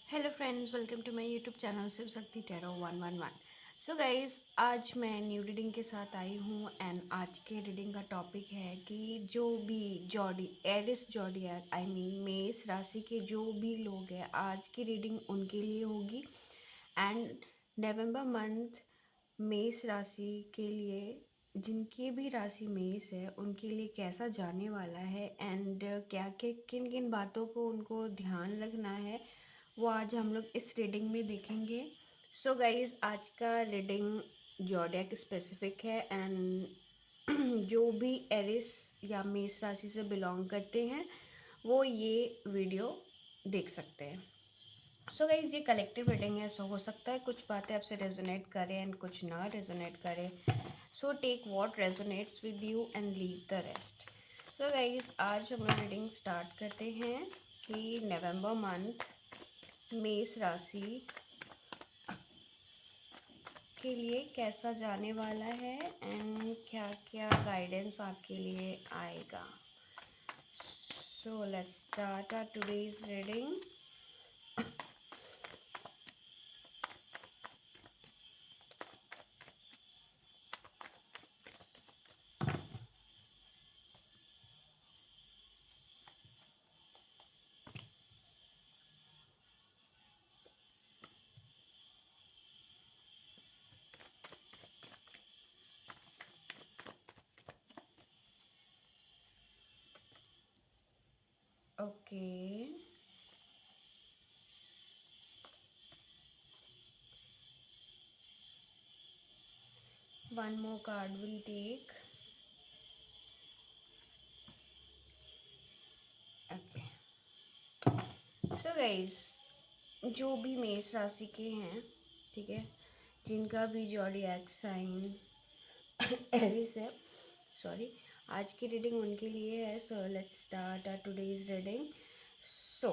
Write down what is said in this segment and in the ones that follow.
Hello friends, welcome to my YouTube channel Shiv Shakti tarot 111। So guys, आज मैं new reading के साथ आई हूँ एंड आज के रीडिंग का टॉपिक है कि जो भी जॉडी एरिस जॉडियक आई मीन मेष राशि के जो भी लोग हैं, आज की रीडिंग उनके लिए होगी। एंड नवंबर मंथ मेष राशि के लिए, जिनकी भी राशि मेष है उनके लिए कैसा जाने वाला है एंड क्या क्या किन किन बातों को उनको ध्यान रखना है, वो आज हम लोग इस रीडिंग में देखेंगे। सो गाइज, आज का रीडिंग जॉडियक स्पेसिफिक है एंड जो भी एरिस या मेष राशि से बिलोंग करते हैं वो ये वीडियो देख सकते हैं। सो गाइज, ये कलेक्टिव रीडिंग है, सो हो सकता है कुछ बातें आपसे रेजोनेट करें एंड कुछ ना रेजोनेट करें। So take what resonates with you and leave the rest. So guys, आज हम लोग रीडिंग स्टार्ट करते हैं कि नवंबर मंथ मेष राशि के लिए कैसा जाने वाला है एंड क्या क्या गाइडेंस आपके लिए आएगा। So let's start our today's reading. Okay, one more card will take. Okay, so guys, जो भी मेष राशि के हैं, ठीक है, जिनका भी जॉडिएक साइन एरिस है, सॉरी, आज की रीडिंग उनके लिए है। So let's start our today's reading. So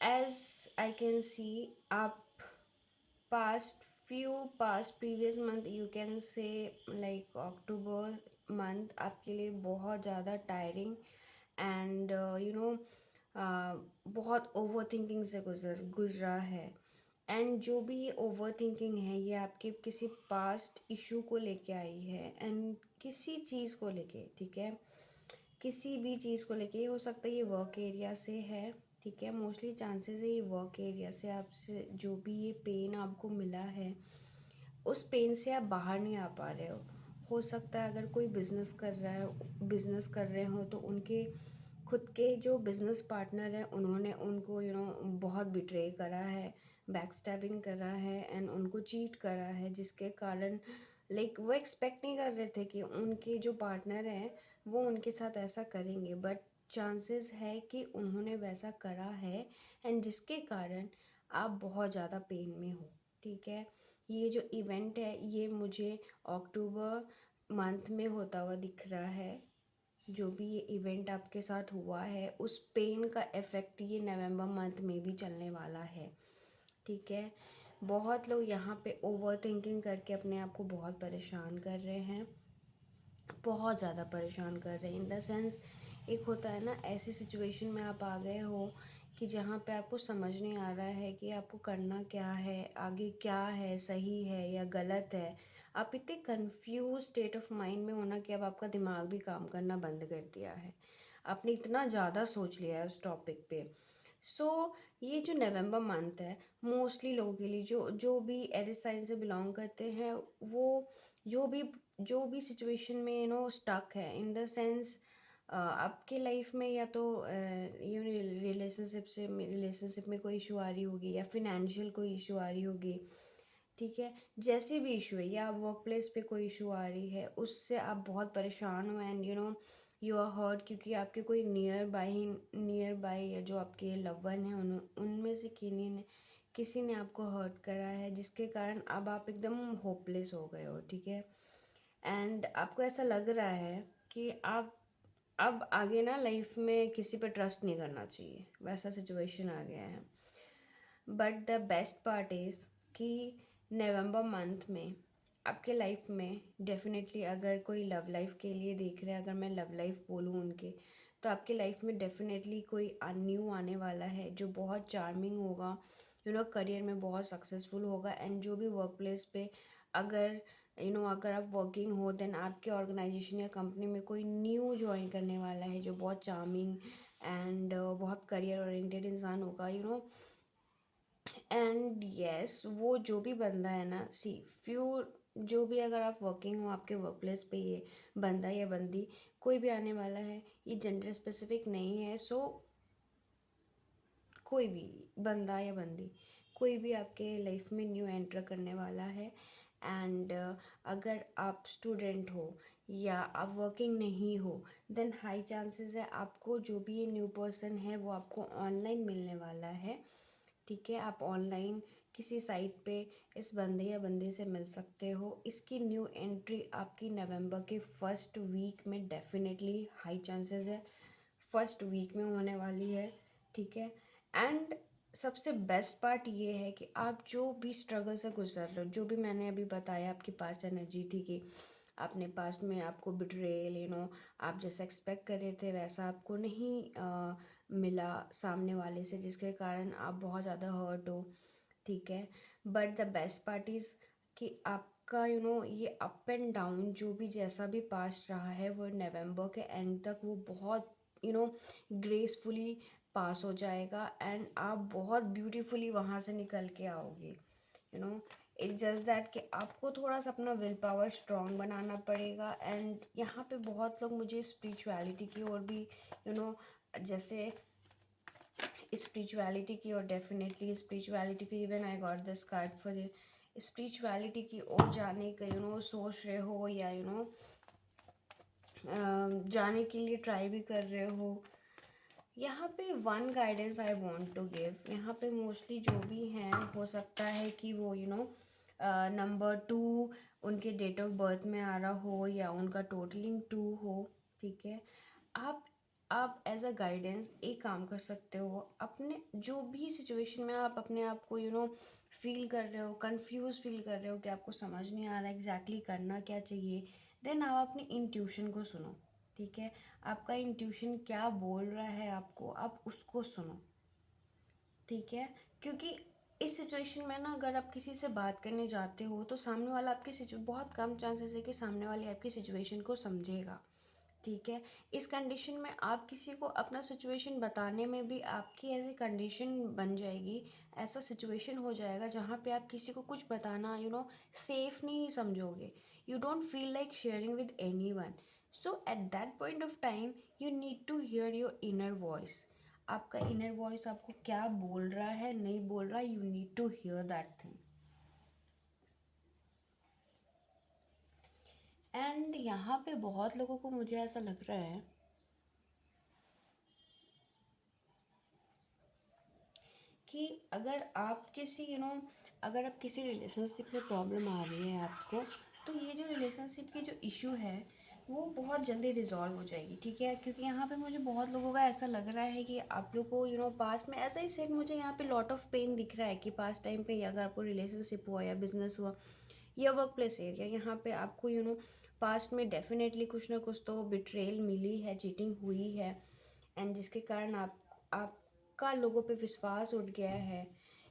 as I can see, up past previous month, you can say like October month आपके लिए बहुत ज़्यादा टायरिंग एंड बहुत ओवर थिंकिंग से गुजरा है। एंड जो भी ये ओवर थिंकिंग है, ये आपके किसी पास्ट इशू को लेके आई है एंड किसी चीज़ को लेके, ठीक है, किसी भी चीज़ को लेके। हो सकता है ये वर्क एरिया से है, ठीक है, मोस्टली चांसेस है ये वर्क एरिया से आपसे जो भी ये पेन आपको मिला है, उस पेन से आप बाहर नहीं आ पा रहे हो सकता है अगर कोई बिजनेस कर रहे हो तो उनके खुद के जो बिजनेस पार्टनर हैं उन्होंने उनको बहुत बिट्रे करा है, बैक स्टैबिंग करा है एंड उनको चीट करा है, जिसके कारण लाइक वो एक्सपेक्ट नहीं कर रहे थे कि उनके जो पार्टनर हैं वो उनके साथ ऐसा करेंगे, बट चांसेस है कि उन्होंने वैसा करा है एंड जिसके कारण आप बहुत ज़्यादा पेन में हो, ठीक है। ये जो इवेंट है ये मुझे अक्टूबर मंथ में होता हुआ दिख रहा है। जो भी ये इवेंट आपके साथ हुआ है उस पेन का इफ़ेक्ट ये नवंबर मंथ में भी चलने वाला है, ठीक है। बहुत लोग यहाँ पे ओवर थिंकिंग करके अपने आप को बहुत परेशान कर रहे हैं, बहुत ज़्यादा परेशान कर रहे हैं। इन द सेंस, एक होता है ना, ऐसी सिचुएशन में आप आ गए हो कि जहाँ पे आपको समझ नहीं आ रहा है कि आपको करना क्या है, आगे क्या है, सही है या गलत है। आप इतने कंफ्यूज स्टेट ऑफ माइंड में होना कि अब आपका दिमाग भी काम करना बंद कर दिया है, आपने इतना ज़्यादा सोच लिया है उस टॉपिक पे। ये जो नवंबर मंथ है, मोस्टली लोगों के लिए जो जो भी एरिस साइन से बिलोंग करते हैं, वो जो भी जो भी सिचुएशन में स्टक है, इन द सेंस आपके लाइफ में या तो रिलेशनशिप में कोई इशू आ रही होगी या फिनेंशियल कोई इशू आ रही होगी, ठीक है, जैसे भी इशू है, या वर्क प्लेस पे कोई इशू आ रही है, उससे आप बहुत परेशान हो एंड यू आर हर्ट, क्योंकि आपके कोई नियर बाई या जो आपके लव वन हैं उनमें से किसी ने आपको हर्ट करा है, जिसके कारण अब आप एकदम होपलेस हो गए हो, ठीक है। एंड आपको ऐसा लग रहा है कि आप अब आगे ना लाइफ में किसी पे ट्रस्ट नहीं करना चाहिए, वैसा सिचुएशन आ गया है। But the best part is कि नवंबर मंथ में आपके लाइफ में डेफिनेटली, अगर कोई लव लाइफ के लिए देख रहे हैं, अगर मैं लव लाइफ बोलूँ उनके, तो आपके लाइफ में डेफिनेटली कोई न्यू आने वाला है जो बहुत चार्मिंग होगा, करियर में बहुत सक्सेसफुल होगा। एंड जो भी वर्क प्लेस पे अगर अगर आप वर्किंग हो, देन आपके ऑर्गेनाइजेशन या कंपनी में कोई न्यू ज्वाइन करने वाला है जो बहुत चार्मिंग एंड बहुत करियर ओरिएंटेड इंसान होगा, एंड यस वो जो भी बंदा है ना, सी फ्यू जो भी, अगर आप वर्किंग हो, आपके वर्क प्लेस पे ये बंदा या बंदी कोई भी आने वाला है, ये जेंडर स्पेसिफिक नहीं है। सो कोई भी बंदा या बंदी, कोई भी आपके लाइफ में न्यू एंटर करने वाला है। एंड अगर आप स्टूडेंट हो या आप वर्किंग नहीं हो, देन हाई चांसेस है आपको जो भी ये न्यू पर्सन है वो आपको ऑनलाइन मिलने वाला है। ठीक है, आप ऑनलाइन किसी साइट पे इस बंदे या बंदी से मिल सकते हो। इसकी न्यू एंट्री आपकी नवंबर के फर्स्ट वीक में डेफिनेटली हाई चांसेस है, फर्स्ट वीक में होने वाली है। ठीक है, एंड सबसे बेस्ट पार्ट ये है कि आप जो भी स्ट्रगल से गुजर रहे हो, जो भी मैंने अभी बताया, आपकी पास्ट एनर्जी थी कि आपने पास्ट में आपको बिट्रेल आप जैसा एक्सपेक्ट कर रहे थे वैसा आपको नहीं मिला सामने वाले से, जिसके कारण आप बहुत ज़्यादा हर्ट हो। ठीक है, but the best part is कि आपका ये अप एंड डाउन जो भी जैसा भी पास्ट रहा है वो नवंबर के एंड तक वो बहुत ग्रेसफुली पास हो जाएगा। एंड आप बहुत ब्यूटीफुली वहाँ से निकल के आओगे। इट्स जस्ट दैट कि आपको थोड़ा सा अपना विल पावर स्ट्रॉन्ग बनाना पड़ेगा। एंड यहाँ पे बहुत लोग मुझे स्पिरिचुअलिटी की ओर भी जैसे स्पिरिचुअलिटी की ओर, डेफिनेटली स्पिरिचुअलिटी की, even I got this card for spirituality की ओर जाने का सोच रहे हो या जाने के लिए ट्राई भी कर रहे हो। यहाँ पे one guidance I want to give, यहाँ पे मोस्टली जो भी हैं हो सकता है कि वो नंबर 2 उनके डेट ऑफ बर्थ में आ रहा हो या उनका टोटलिंग 2 हो। ठीक है, आप एज अ गाइडेंस एक काम कर सकते हो, अपने जो भी सिचुएशन में आप अपने आप को फील कर रहे हो, कंफ्यूज फील कर रहे हो कि आपको समझ नहीं आ रहा एग्जैक्टली करना क्या चाहिए, देन आप अपनी इंट्यूशन को सुनो। ठीक है, आपका इंट्यूशन क्या बोल रहा है आपको, आप उसको सुनो। ठीक है, क्योंकि इस सिचुएशन में ना अगर आप किसी से बात करने जाते हो तो सामने वाला आपकी बहुत कम चांसेस है कि सामने वाले आपकी सिचुएशन को समझेगा। ठीक है, इस कंडीशन में आप किसी को अपना सिचुएशन बताने में भी आपकी ऐसी कंडीशन बन जाएगी, ऐसा सिचुएशन हो जाएगा जहाँ पे आप किसी को कुछ बताना सेफ नहीं समझोगे। You don't feel like sharing with anyone. So at that point of time you need to hear your inner voice. आपका इनर वॉइस आपको क्या बोल रहा है, नहीं बोल रहा, you need to hear that thing. And यहाँ पे बहुत लोगों को मुझे ऐसा लग रहा है कि अगर आप किसी अगर आप किसी रिलेशनशिप में प्रॉब्लम आ रही है आपको, तो ये जो रिलेशनशिप की जो इशू है वो बहुत जल्दी रिजॉल्व हो जाएगी। ठीक है, क्योंकि यहाँ पे मुझे बहुत लोगों का ऐसा लग रहा है कि आप लोग को पास्ट में ऐसा ही सेम मुझे यहाँ पे लॉट ऑफ पेन दिख रहा है कि पास्ट टाइम पे अगर आपको रिलेशनशिप हुआ या बिजनेस हुआ या वर्क प्लेस एरिया, यहाँ पे आपको पास्ट में डेफिनेटली कुछ ना कुछ तो बिट्रेल मिली है, चीटिंग हुई है। एंड जिसके कारण आपका लोगों पे विश्वास उठ गया है।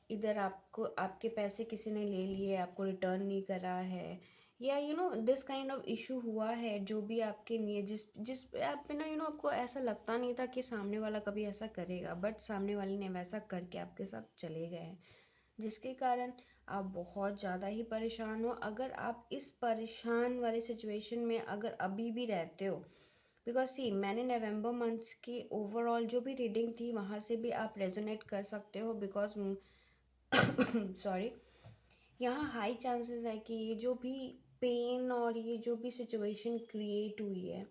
इधर आपको आपके पैसे किसी ने ले लिए, आपको रिटर्न नहीं करा है, या दिस काइंड ऑफ इशू हुआ है जो भी आपके लिए, जिस जिस पे आप पे ना आपको ऐसा लगता नहीं था कि सामने वाला कभी ऐसा करेगा, बट सामने वाले ने वैसा करके आपके साथ चले गए हैं, जिसके कारण आप बहुत ज़्यादा ही परेशान हो। अगर आप इस परेशान वाले सिचुएशन में अगर अभी भी रहते हो, बिकॉज सी मैंने नवंबर मंथ्स की ओवरऑल जो भी रीडिंग थी वहाँ से भी आप रेजोनेट कर सकते हो, बिकॉज सॉरी, यहाँ हाई चांसेस है कि ये जो भी पेन और ये जो भी सिचुएशन क्रिएट हुई है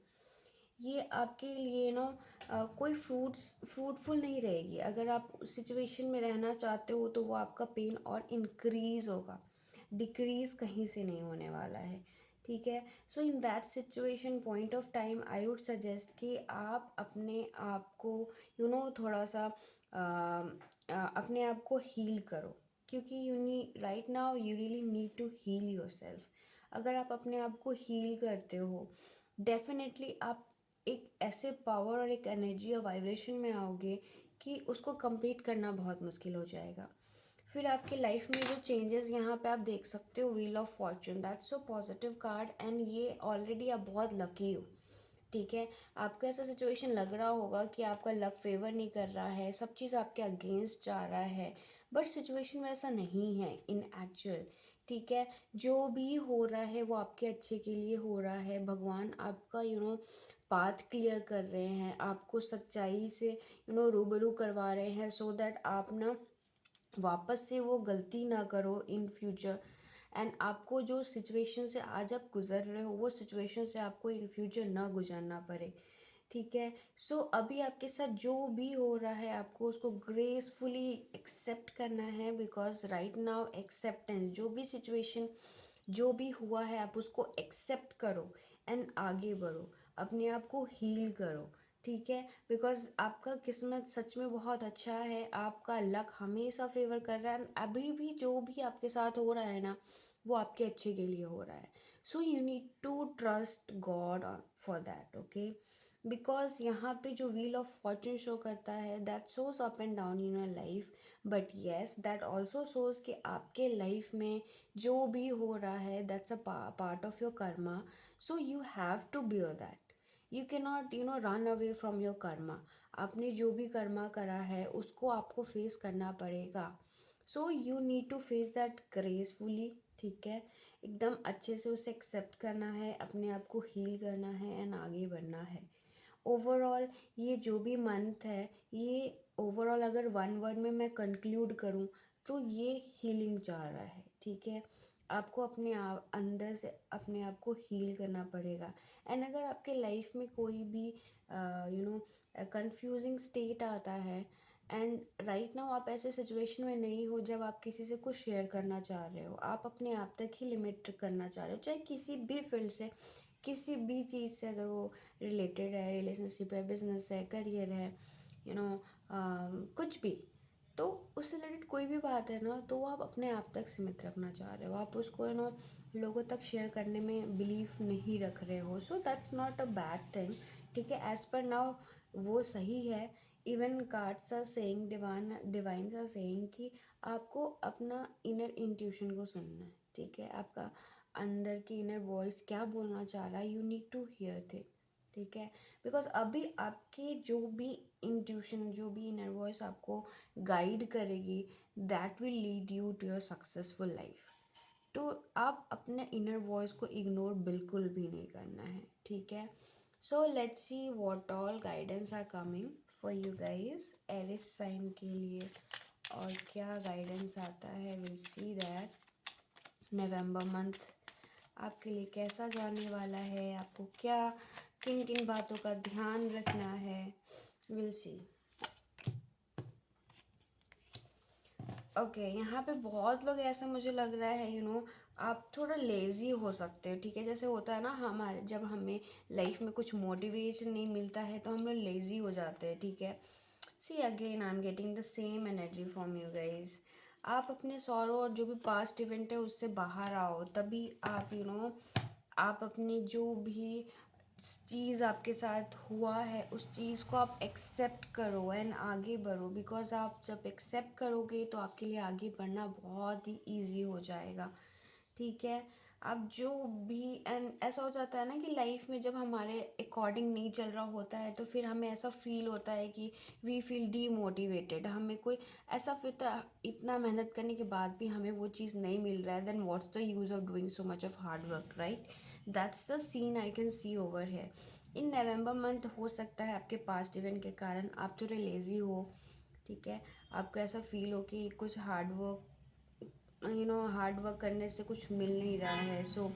ये आपके लिए कोई फ्रूटफुल नहीं रहेगी। अगर आप उस सिचुएशन में रहना चाहते हो तो वो आपका पेन और इंक्रीज़ होगा, डिक्रीज़ कहीं से नहीं होने वाला है। ठीक है, so in that situation point of time I would suggest कि आप अपने आप को थोड़ा सा अपने आप को हील करो, क्योंकि you know right now you really need to heal yourself. अगर आप अपने आप को हील करते हो, डेफिनेटली आप एक ऐसे पावर और एक एनर्जी और वाइब्रेशन में आओगे कि उसको कंप्लीट करना बहुत मुश्किल हो जाएगा। फिर आपकी लाइफ में जो चेंजेस यहाँ पे आप देख सकते हो, wheel of Fortune, that's so positive card and ये ऑलरेडी आप बहुत लकी हो। ठीक है, आपको ऐसा सिचुएशन लग रहा होगा कि आपका लक फेवर नहीं कर रहा है, सब चीज़ आपके अगेंस्ट जा रहा है, बट सिचुएशन में ऐसा नहीं है इन एक्चुअल। ठीक है, जो भी हो रहा है वो आपके अच्छे के लिए हो रहा है। भगवान आपका पाथ क्लियर कर रहे हैं, आपको सच्चाई से रूबरू करवा रहे हैं, सो दैट आप ना वापस से वो गलती ना करो इन फ्यूचर। एंड आपको जो सिचुएशन से आज आप गुजर रहे हो वो सिचुएशन से आपको इन फ्यूचर ना गुजरना पड़े। ठीक है, सो अभी आपके साथ जो भी हो रहा है आपको उसको ग्रेसफुली एक्सेप्ट करना है, बिकॉज राइट नाउ एक्सेप्टेंस, जो भी सिचुएशन जो भी हुआ है आप उसको एक्सेप्ट करो एंड आगे बढ़ो, अपने आप को हील करो। ठीक है, बिकॉज आपका किस्मत सच में बहुत अच्छा है, आपका लक हमेशा फेवर कर रहा है। अभी भी जो भी आपके साथ हो रहा है ना वो आपके अच्छे के लिए हो रहा है। So you need to trust God for that, okay. Because यहाँ पे जो व्हील ऑफ फॉर्चून शो करता है that shows up and down in your life, but yes that also shows कि आपके लाइफ में जो भी हो रहा है that's a part of your karma. So you have to bear that, you can not run away from your karma. आपने जो भी कर्मा करा है उसको आपको फेस करना पड़ेगा। So you need to face that gracefully. ठीक है, एकदम अच्छे से उसे एक्सेप्ट करना है, अपने आप को हील करना है एंड आगे बढ़ना है। ओवरऑल ये जो भी मंथ है, ये ओवरऑल अगर वन वर्ड में मैं कंक्लूड करूँ तो ये हीलिंग जा रहा है। ठीक है, आपको अपने आप अंदर से अपने आप को हील करना पड़ेगा। एंड अगर आपके लाइफ में कोई भी कंफ्यूजिंग स्टेट आता है एंड राइट नाउ आप ऐसे सिचुएशन में नहीं हो जब आप किसी से कुछ शेयर करना चाह रहे हो, आप अपने आप तक ही लिमिट करना चाह रहे हो, चाहे किसी भी फील्ड से, किसी भी चीज़ से, अगर वो रिलेटेड है, रिलेशनशिप है, बिजनेस है, करियर है, यू नो कुछ भी, तो उससे रिलेटेड कोई भी बात है ना, तो वो आप अपने आप तक सीमित रखना चाह रहे हो, आप उसको लोगों तक शेयर करने में बिलीव नहीं रख रहे हो। So that's not a bad thing. ठीक है, एज पर नाउ वो सही है। Even cards are saying, divines are saying कि आपको अपना इनर इंट्यूशन को सुनना है। ठीक है, आपका अंदर की इनर वॉइस क्या बोलना चाह रहा है, यू नीड टू हियर थे। ठीक है, बिकॉज अभी आपकी जो भी इंट्यूशन, जो भी इनर वॉइस आपको गाइड करेगी, that will lead you to your successful life. तो आप अपने इनर वॉइस को इग्नोर बिल्कुल भी नहीं करना है। ठीक है, so let's see what all guidance are coming for you guys Aries sign के लिए, और क्या गाइडेंस आता है। Will see that November month आपके लिए कैसा जाने वाला है, आपको क्या किन किन बातों का ध्यान रखना है, विल सी। ओके, यहाँ पे बहुत लोग ऐसा मुझे लग रहा है आप थोड़ा लेज़ी हो सकते हो। ठीक है, जैसे होता है ना, हमारे जब हमें लाइफ में कुछ मोटिवेशन नहीं मिलता है तो हम लोग लेज़ी हो जाते हैं। ठीक है, see again I am getting the same energy from you guys. आप अपने सॉरो और जो भी पास्ट इवेंट है उससे बाहर आओ, तभी आप आप अपनी जो भी चीज़ आपके साथ हुआ है उस चीज़ को आप एक्सेप्ट करो एंड आगे बढ़ो। बिकॉज आप जब एक्सेप्ट करोगे तो आपके लिए आगे बढ़ना बहुत ही ईजी हो जाएगा। ठीक है, अब जो भी, एंड ऐसा हो जाता है ना कि लाइफ में जब हमारे अकॉर्डिंग नहीं चल रहा होता है तो फिर हमें ऐसा फील होता है कि वी फील डीमोटिवेटेड, हमें कोई ऐसा फिर इतना मेहनत करने के बाद भी हमें वो चीज़ नहीं मिल रहा है, then what's the use of doing so much of hard work, right. That's the scene I can see over है। इन नवंबर मंथ हो सकता है आपके पास्ट इवेंट के कारण आप थोड़े लेज़ी हो। ठीक है, आपको ऐसा फील हो कि कुछ हार्ड वर्क करने से कुछ मिल नहीं रहा है। सो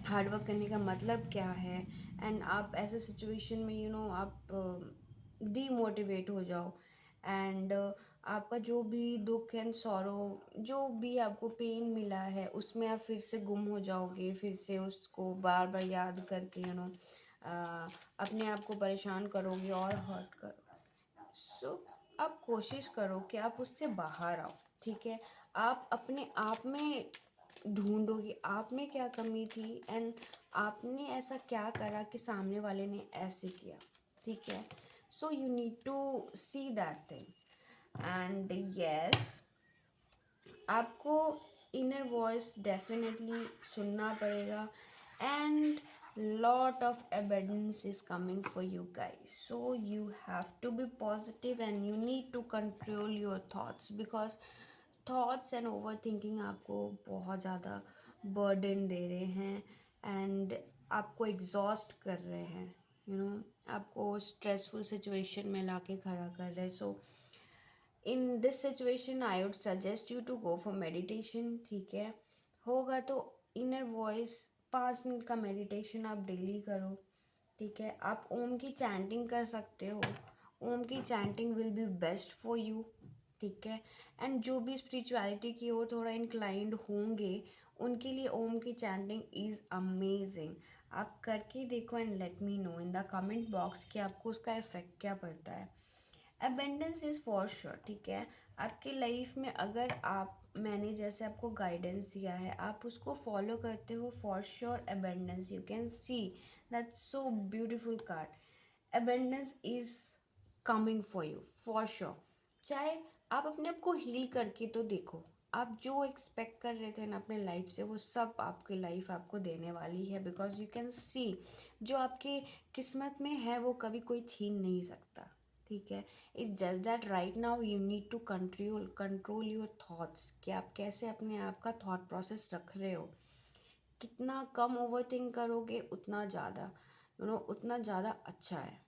हार्ड वर्क करने का मतलब क्या है, एंड आप ऐसे सिचुएशन में आप डीमोटिवेट हो जाओ, एंड आपका जो भी दुख एंड सॉरो, जो भी आपको पेन मिला है उसमें आप फिर से गुम हो जाओगे, फिर से उसको बार बार याद करके अपने आप को परेशान करोगे और हर्ट करो। सो आप कोशिश करो कि आप उससे बाहर आओ। ठीक है, आप अपने आप में ढूंढो कि आप में क्या कमी थी एंड आपने ऐसा क्या करा कि सामने वाले ने ऐसे किया, ठीक है। So you need to see that thing and yes, आपको इनर वॉइस डेफिनेटली सुनना पड़ेगा and lot of abundance is coming for you guys, so you have to be positive and you need to control your thoughts because thoughts and overthinking आपको बहुत ज़्यादा burden दे रहे हैं and आपको exhaust कर रहे हैं, you know, आपको stressful situation में लाके खड़ा कर रहे हैं। So in this situation I would suggest you to go for meditation, ठीक है। होगा तो इनर वॉइस 5 मिनट का मेडिटेशन आप डेली करो, ठीक है। आप ओम की चैंटिंग कर सकते हो, ओम की chanting will be best for you, ठीक है। एंड जो भी स्पिरिचुअलिटी की ओर थोड़ा इंक्लाइंड होंगे उनके लिए ओम की चैंटिंग इज़ अमेजिंग। आप करके देखो and let me know in the comment box कि आपको उसका इफेक्ट क्या पड़ता है। अबेंडेंस इज़ फॉर श्योर, ठीक है। आपकी लाइफ में अगर आप, मैंने जैसे आपको गाइडेंस दिया है, आप उसको फॉलो करते हो, for sure abundance you can see that so beautiful card. Abundance is coming for you for sure. चाहे आप अपने आप को हील करके तो देखो, आप जो एक्सपेक्ट कर रहे थे ना अपने लाइफ से वो सब आपकी लाइफ आपको देने वाली है, बिकॉज यू कैन सी जो आपके किस्मत में है वो कभी कोई छीन नहीं सकता, ठीक है। It's just that right now you need to control your thoughts कि आप कैसे अपने आप का थॉट प्रोसेस रख रहे हो। कितना कम ओवर थिंक करोगे उतना ज़्यादा, उतना ज़्यादा अच्छा है।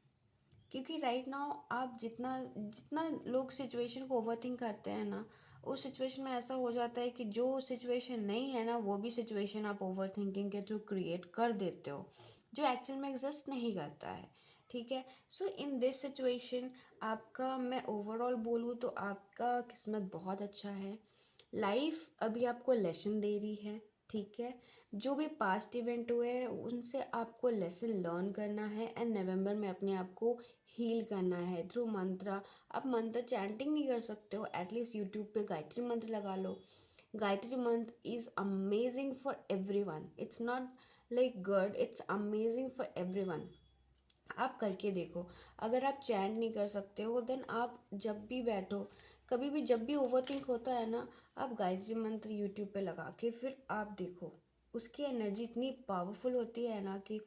क्योंकि राइट नाउ आप जितना जितना लोग सिचुएशन को ओवर थिंक करते हैं ना, उस सिचुएशन में ऐसा हो जाता है कि जो सिचुएशन नहीं है ना वो भी सिचुएशन आप ओवर थिंकिंग के थ्रू क्रिएट कर देते हो जो एक्चुअल में एग्जिस्ट नहीं करता है, ठीक है। सो इन दिस सिचुएशन आपका, मैं ओवरऑल बोलूँ तो आपका किस्मत बहुत अच्छा है। लाइफ अभी आपको लेसन दे रही है, ठीक है। जो भी पास्ट इवेंट हुए हैं उनसे आपको लेसन लर्न करना है एंड नवंबर में अपने आप को हील करना है थ्रू मंत्रा। आप मंत्र चैंटिंग नहीं कर सकते हो, एटलीस्ट यूट्यूब पे गायत्री मंत्र लगा लो। गायत्री मंत्र is amazing for everyone, it's not like good, it's amazing for everyone. आप करके देखो। अगर आप चैंट नहीं कर सकते हो देन आप जब भी बैठो, कभी भी जब भी ओवरथिंक होता है ना, आप गायत्री मंत्र यूट्यूब पे लगा के फिर आप देखो, उसकी एनर्जी इतनी पावरफुल होती है ना कि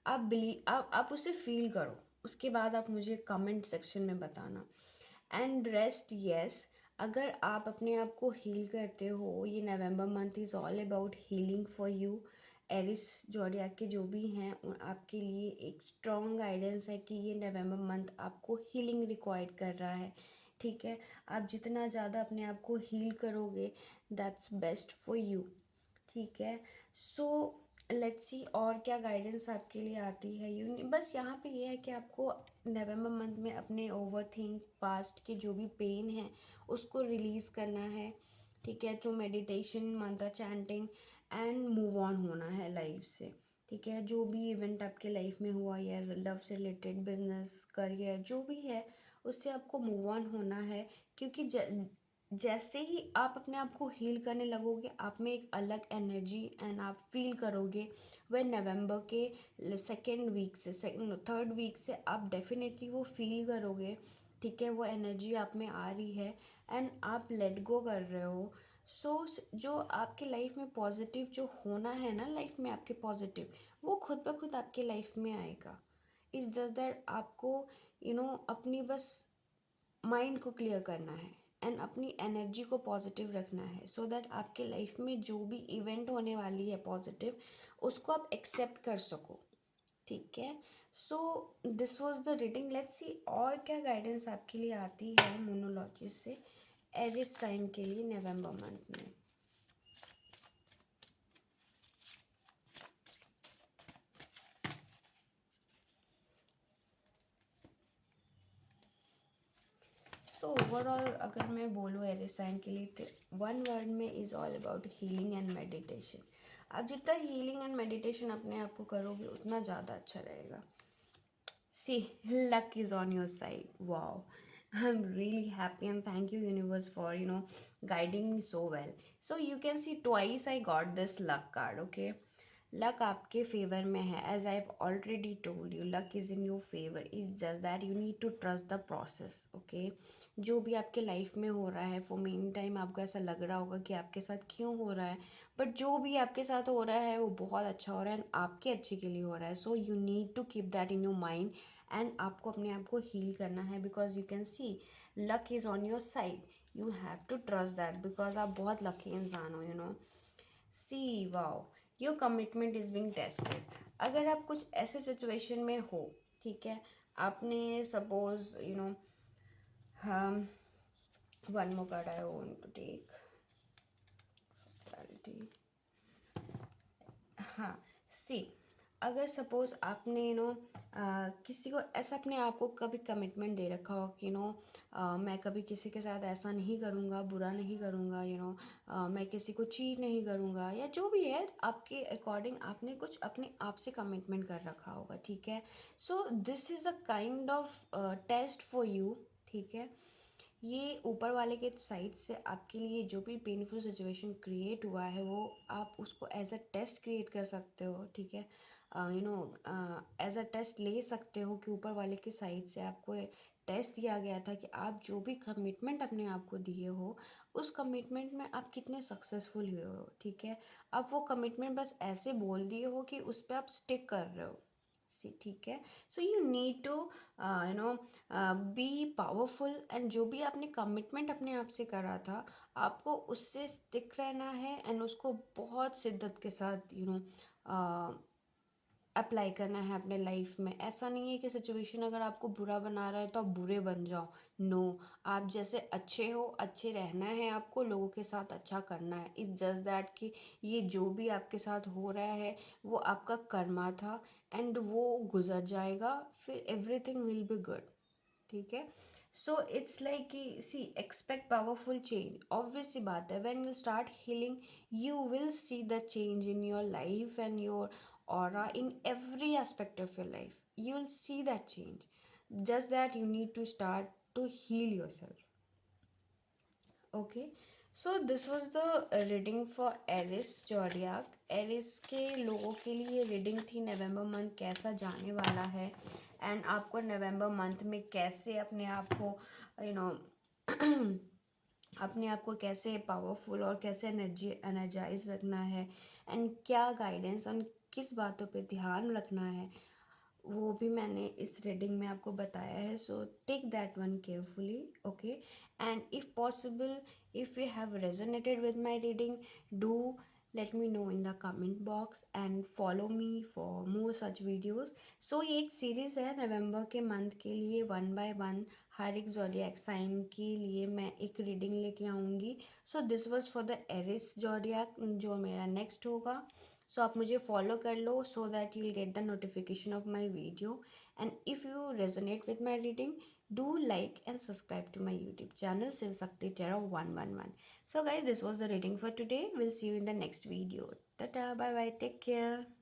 आप उसे फील करो। उसके बाद आप मुझे कमेंट सेक्शन में बताना। एंड रेस्ट यस, अगर आप अपने आप को हील करते हो, ये November month is all about healing for you. Aries zodiac के जो भी हैं आपके लिए एक स्ट्रॉन्ग गाइडेंस है कि ये नवंबर मंथ आपको हीलिंग रिक्वायर्ड कर रहा है, ठीक है। आप जितना ज़्यादा अपने आप को हील करोगे दैट्स बेस्ट फॉर यू, ठीक है। सो लेट्स सी और क्या गाइडेंस आपके लिए आती है। बस यहाँ पे ये है कि आपको नवंबर मंथ में अपने ओवर थिंक पास्ट के जो भी पेन है उसको रिलीज़ करना है, ठीक है, थ्रू मेडिटेशन, मंत्र चैंटिंग एंड मूव ऑन होना है लाइफ से, ठीक है। जो भी इवेंट आपके लाइफ में हुआ या लव से रिलेटेड, बिजनेस, करियर, जो भी है उससे आपको मूव ऑन होना है। क्योंकि जैसे ही आप अपने आप को हील करने लगोगे आप में एक अलग एनर्जी एंड आप फील करोगे। वह नवंबर के सेकेंड वीक से थर्ड वीक से आप डेफिनेटली वो फील करोगे, ठीक है। वो एनर्जी आप में आ रही है एंड आप लेट गो कर रहे हो। सो जो आपके लाइफ में पॉजिटिव जो होना है ना, लाइफ में आपके पॉजिटिव, वो खुद ब खुद आपके लाइफ में आएगा। इट्स जस्ट दैट आपको अपनी बस माइंड को क्लियर करना है एंड अपनी एनर्जी को पॉजिटिव रखना है, सो दैट आपके लाइफ में जो भी इवेंट होने वाली है पॉजिटिव उसको आप एक्सेप्ट कर सको, ठीक है। So this was the reading. Let's see और क्या गाइडेंस आपके लिए आती है मोनोलॉजिस्ट से एरिस साइन के लिए नवंबर मंथ में। सो ओवरऑल अगर मैं बोलूँ एरिस साइन के लिए तो वन वर्ड में is all about healing and meditation. आप जितना हीलिंग एंड मेडिटेशन अपने आप को करोगे उतना ज़्यादा अच्छा रहेगा। See luck is on your side, wow. I'm really happy and thank you universe for guiding me so well. So you can see twice I got this luck card, okay? Luck आपके favour में है as I have already told you luck is in your favour is just that you need to trust the process okay जो भी आपके life में हो रहा है फॉर मेनी टाइम आपको ऐसा लग रहा होगा कि आपके साथ क्यों हो रहा है बट जो भी आपके साथ हो रहा है वो बहुत अच्छा हो रहा है एंड आपके अच्छे के लिए हो रहा है so you need to keep that in your mind and आपको अपने आप को हील करना है because you can see luck is on your side you have to trust that because आप बहुत लकी इंसान हो see wow your commitment is being tested अगर आप कुछ ऐसे सिचुएशन में हो ठीक है आपने सपोज हम one more card I want to take clarity हाँ सी अगर सपोज आपने किसी को ऐसा अपने आप को कभी कमिटमेंट दे रखा हो कि मैं कभी किसी के साथ ऐसा नहीं करूँगा बुरा नहीं करूँगा मैं किसी को चीट नहीं करूँगा या जो भी है आपके अकॉर्डिंग आपने कुछ अपने आप से कमिटमेंट कर रखा होगा ठीक है so this is a kind of test for you ठीक है ये ऊपर वाले के साइड से आपके लिए जो भी पेनफुल सिचुएशन क्रिएट हुआ है वो आप उसको एज अ टेस्ट क्रिएट कर सकते हो ठीक है एज अ टेस्ट ले सकते हो कि ऊपर वाले के साइड से आपको टेस्ट दिया गया था कि आप जो भी कमिटमेंट अपने आप को दिए हो उस कमिटमेंट में आप कितने सक्सेसफुल हुए हो ठीक है अब वो कमिटमेंट बस ऐसे बोल दिए हो कि उस पर आप स्टिक कर रहे हो ठीक है so you need to know be powerful and जो भी आपने कमिटमेंट अपने आप से करा था आपको उससे स्टिक रहना है एंड उसको बहुत शिद्दत के साथ अप्लाई करना है अपने लाइफ में ऐसा नहीं है कि सिचुएशन अगर आपको बुरा बना रहा है तो आप बुरे बन जाओ नो आप जैसे अच्छे हो अच्छे रहना है आपको लोगों के साथ अच्छा करना है इट्स जस्ट दैट कि ये जो भी आपके साथ हो रहा है वो आपका कर्मा था एंड वो गुजर जाएगा फिर एवरीथिंग विल बी गुड ठीक है सो इट्स लाइक कि सी एक्सपेक्ट पावरफुल चेंज ऑब्वियस सी बात है when you start healing you will see the change in your life and your aura in every aspect of your life you will see that change just that you need to start to heal yourself okay so this was the reading for Aries zodiac Aries के लोगों के लिए reading थी नवंबर month कैसा जाने वाला है and आपको नवंबर मंथ में कैसे अपने आप को यू नो अपने आप को कैसे पावरफुल और कैसे एनर्जाइज रखना है एंड क्या गाइडेंस और किस बातों पे ध्यान रखना है वो भी मैंने इस रीडिंग में आपको बताया है so take that one carefully okay and if possible if you have resonated with my reading do let me know in the comment box and follow me for more such videos so ये एक series है नवंबर के month के लिए 1 by 1 हर एक zodiac sign के लिए मैं एक रीडिंग लेके आऊँगी so this was for the Aries zodiac जो मेरा नेक्स्ट होगा सो आप मुझे फॉलो कर लो so that you will get the notification of my video and if you resonate with my reading do like and subscribe to my YouTube channel Shiv Shakti Tarot 111 so guys this was the reading for today we'll see you in the next video tata bye bye take care